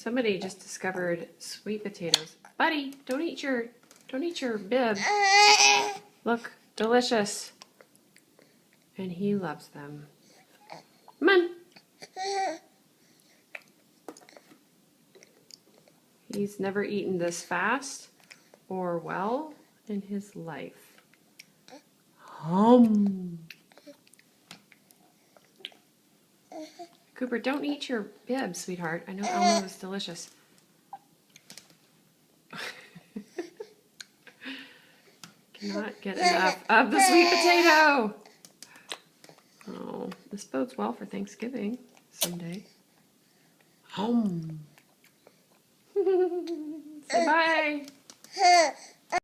Somebody just discovered sweet potatoes. Buddy, don't eat your bib. Look, delicious. And he loves them. Come on. He's never eaten this fast or well in his life. Cooper, don't eat your bib, sweetheart. I know Elmo was delicious. Cannot get enough of the sweet potato. Oh, this bodes well for Thanksgiving someday. Say bye.